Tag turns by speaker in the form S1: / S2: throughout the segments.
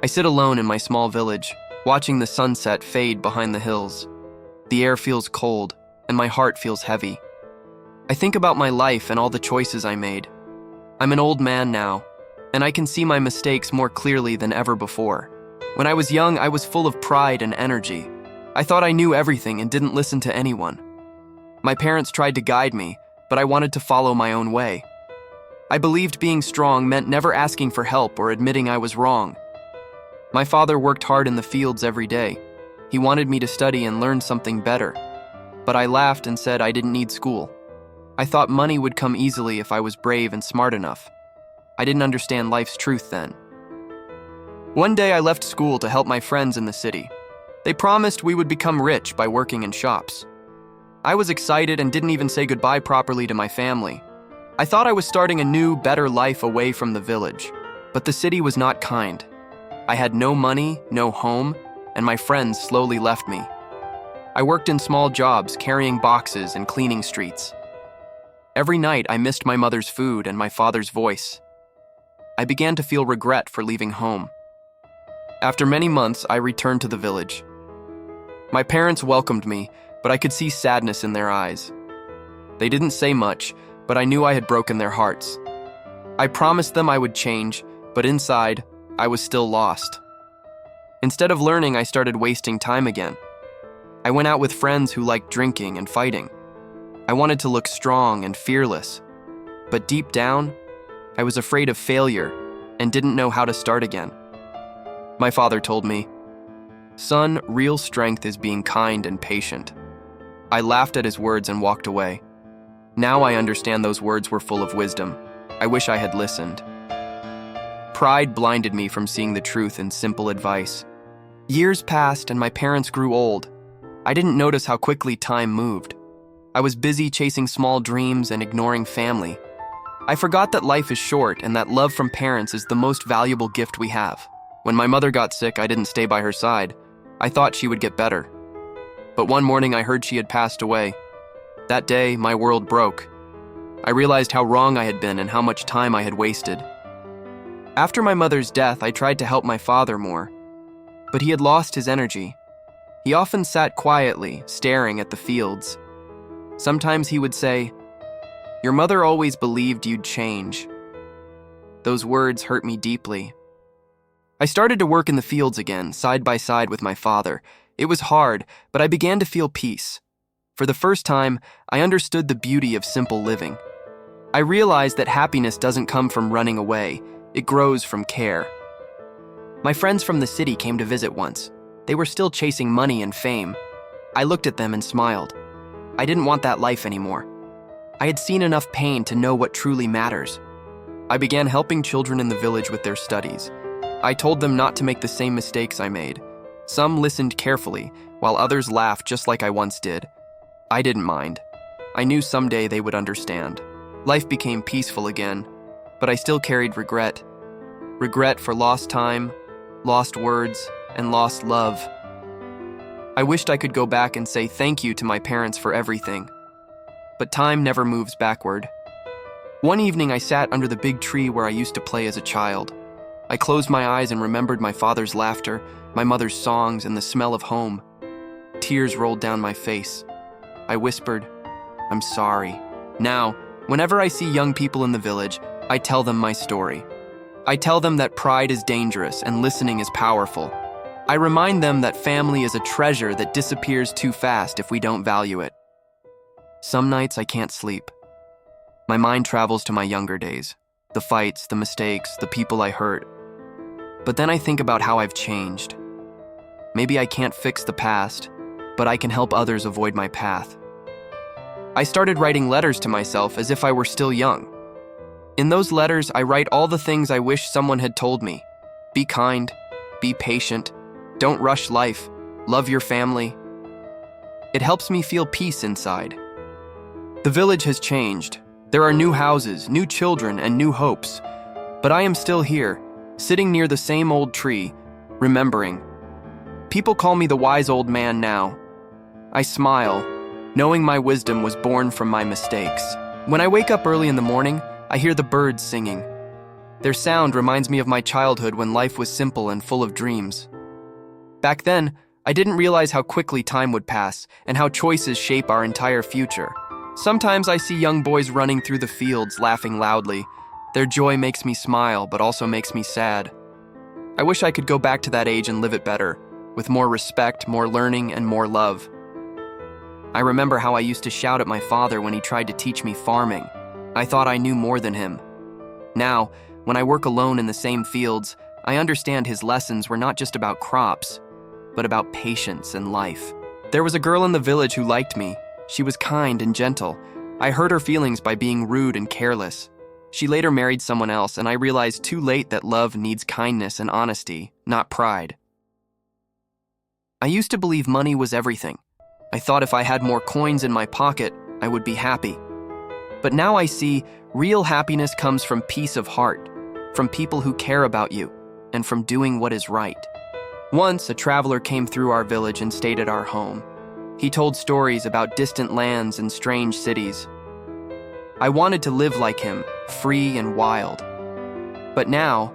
S1: I sit alone in my small village, watching the sunset fade behind the hills. The air feels cold, and my heart feels heavy. I think about my life and all the choices I made. I'm an old man now, and I can see my mistakes more clearly than ever before. When I was young, I was full of pride and energy. I thought I knew everything and didn't listen to anyone. My parents tried to guide me, but I wanted to follow my own way. I believed being strong meant never asking for help or admitting I was wrong. My father worked hard in the fields every day. He wanted me to study and learn something better. But I laughed and said I didn't need school. I thought money would come easily if I was brave and smart enough. I didn't understand life's truth then. One day I left school to help my friends in the city. They promised we would become rich by working in shops. I was excited and didn't even say goodbye properly to my family. I thought I was starting a new, better life away from the village, but the city was not kind. I had no money, no home, and my friends slowly left me. I worked in small jobs, carrying boxes and cleaning streets. Every night I missed my mother's food and my father's voice. I began to feel regret for leaving home. After many months, I returned to the village. My parents welcomed me, but I could see sadness in their eyes. They didn't say much, but I knew I had broken their hearts. I promised them I would change, but inside, I was still lost. Instead of learning, I started wasting time again. I went out with friends who liked drinking and fighting. I wanted to look strong and fearless, but deep down, I was afraid of failure and didn't know how to start again. My father told me, "Son, real strength is being kind and patient." I laughed at his words and walked away. Now I understand those words were full of wisdom. I wish I had listened. Pride blinded me from seeing the truth in simple advice. Years passed and my parents grew old. I didn't notice how quickly time moved. I was busy chasing small dreams and ignoring family. I forgot that life is short and that love from parents is the most valuable gift we have. When my mother got sick, I didn't stay by her side. I thought she would get better. But one morning I heard she had passed away. That day, my world broke. I realized how wrong I had been and how much time I had wasted. After my mother's death, I tried to help my father more, but he had lost his energy. He often sat quietly, staring at the fields. Sometimes he would say, "Your mother always believed you'd change." Those words hurt me deeply. I started to work in the fields again, side by side with my father. It was hard, but I began to feel peace. For the first time, I understood the beauty of simple living. I realized that happiness doesn't come from running away. It grows from care. My friends from the city came to visit once. They were still chasing money and fame. I looked at them and smiled. I didn't want that life anymore. I had seen enough pain to know what truly matters. I began helping children in the village with their studies. I told them not to make the same mistakes I made. Some listened carefully, while others laughed just like I once did. I didn't mind. I knew someday they would understand. Life became peaceful again, but I still carried regret. Regret for lost time, lost words, and lost love. I wished I could go back and say thank you to my parents for everything. But time never moves backward. One evening I sat under the big tree where I used to play as a child. I closed my eyes and remembered my father's laughter, my mother's songs, and the smell of home. Tears rolled down my face. I whispered, "I'm sorry." Now, whenever I see young people in the village, I tell them my story. I tell them that pride is dangerous and listening is powerful. I remind them that family is a treasure that disappears too fast if we don't value it. Some nights I can't sleep. My mind travels to my younger days, the fights, the mistakes, the people I hurt. But then I think about how I've changed. Maybe I can't fix the past, but I can help others avoid my path. I started writing letters to myself as if I were still young. In those letters, I write all the things I wish someone had told me. Be kind, be patient, don't rush life, love your family. It helps me feel peace inside. The village has changed. There are new houses, new children, and new hopes. But I am still here, sitting near the same old tree, remembering. People call me the wise old man now. I smile, knowing my wisdom was born from my mistakes. When I wake up early in the morning, I hear the birds singing. Their sound reminds me of my childhood when life was simple and full of dreams. Back then, I didn't realize how quickly time would pass and how choices shape our entire future. Sometimes I see young boys running through the fields, laughing loudly. Their joy makes me smile, but also makes me sad. I wish I could go back to that age and live it better, with more respect, more learning, and more love. I remember how I used to shout at my father when he tried to teach me farming. I thought I knew more than him. Now, when I work alone in the same fields, I understand his lessons were not just about crops, but about patience and life. There was a girl in the village who liked me. She was kind and gentle. I hurt her feelings by being rude and careless. She later married someone else, and I realized too late that love needs kindness and honesty, not pride. I used to believe money was everything. I thought if I had more coins in my pocket, I would be happy. But now I see real happiness comes from peace of heart, from people who care about you, and from doing what is right. Once, a traveler came through our village and stayed at our home. He told stories about distant lands and strange cities. I wanted to live like him, free and wild. But now,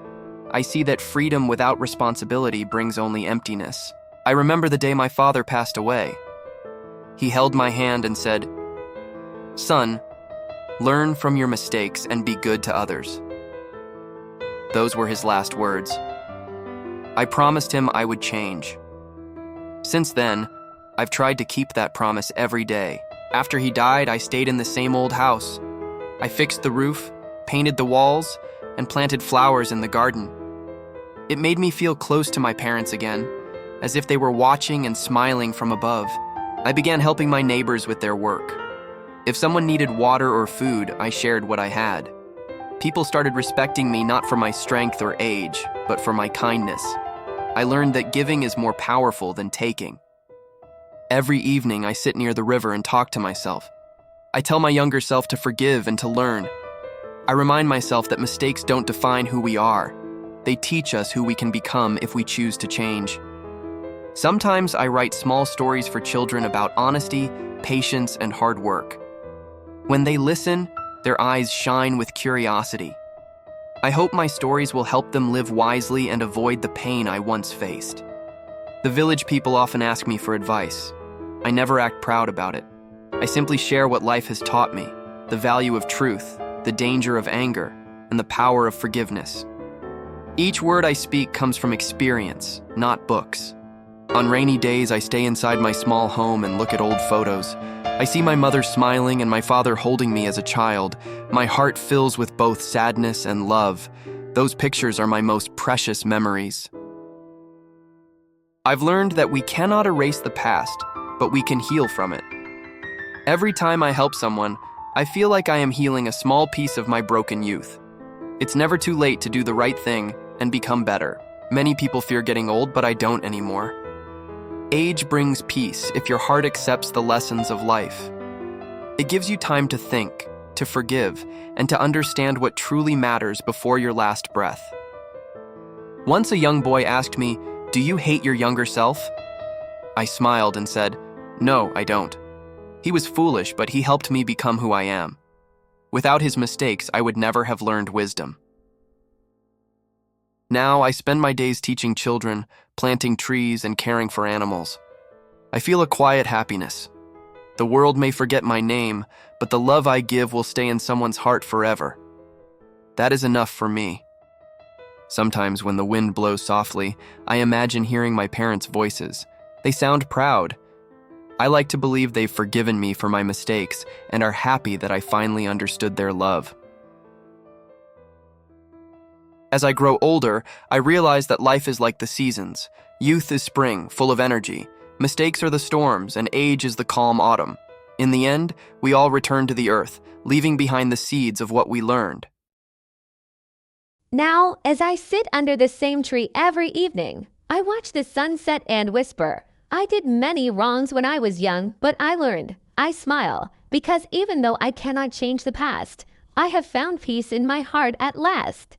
S1: I see that freedom without responsibility brings only emptiness. I remember the day my father passed away. He held my hand and said, "Son, learn from your mistakes and be good to others." Those were his last words. I promised him I would change. Since then, I've tried to keep that promise every day. After he died, I stayed in the same old house. I fixed the roof, painted the walls, and planted flowers in the garden. It made me feel close to my parents again, as if they were watching and smiling from above. I began helping my neighbors with their work. If someone needed water or food, I shared what I had. People started respecting me not for my strength or age, but for my kindness. I learned that giving is more powerful than taking. Every evening, I sit near the river and talk to myself. I tell my younger self to forgive and to learn. I remind myself that mistakes don't define who we are. They teach us who we can become if we choose to change. Sometimes I write small stories for children about honesty, patience, and hard work. When they listen, their eyes shine with curiosity. I hope my stories will help them live wisely and avoid the pain I once faced. The village people often ask me for advice. I never act proud about it. I simply share what life has taught me, the value of truth, the danger of anger, and the power of forgiveness. Each word I speak comes from experience, not books. On rainy days, I stay inside my small home and look at old photos. I see my mother smiling and my father holding me as a child. My heart fills with both sadness and love. Those pictures are my most precious memories. I've learned that we cannot erase the past, but we can heal from it. Every time I help someone, I feel like I am healing a small piece of my broken youth. It's never too late to do the right thing and become better. Many people fear getting old, but I don't anymore. Age brings peace if your heart accepts the lessons of life. It gives you time to think, to forgive, and to understand what truly matters before your last breath. Once a young boy asked me, "Do you hate your younger self?" I smiled and said, "No, I don't." He was foolish, but he helped me become who I am. Without his mistakes, I would never have learned wisdom. Now I spend my days teaching children, planting trees, and caring for animals. I feel a quiet happiness. The world may forget my name, but the love I give will stay in someone's heart forever. That is enough for me. Sometimes when the wind blows softly, I imagine hearing my parents' voices. They sound proud. I like to believe they've forgiven me for my mistakes and are happy that I finally understood their love. As I grow older, I realize that life is like the seasons. Youth is spring, full of energy. Mistakes are the storms, and age is the calm autumn. In the end, we all return to the earth, leaving behind the seeds of what we learned.
S2: Now, as I sit under the same tree every evening, I watch the sunset and whisper, "I did many wrongs when I was young, but I learned." I smile, because even though I cannot change the past, I have found peace in my heart at last.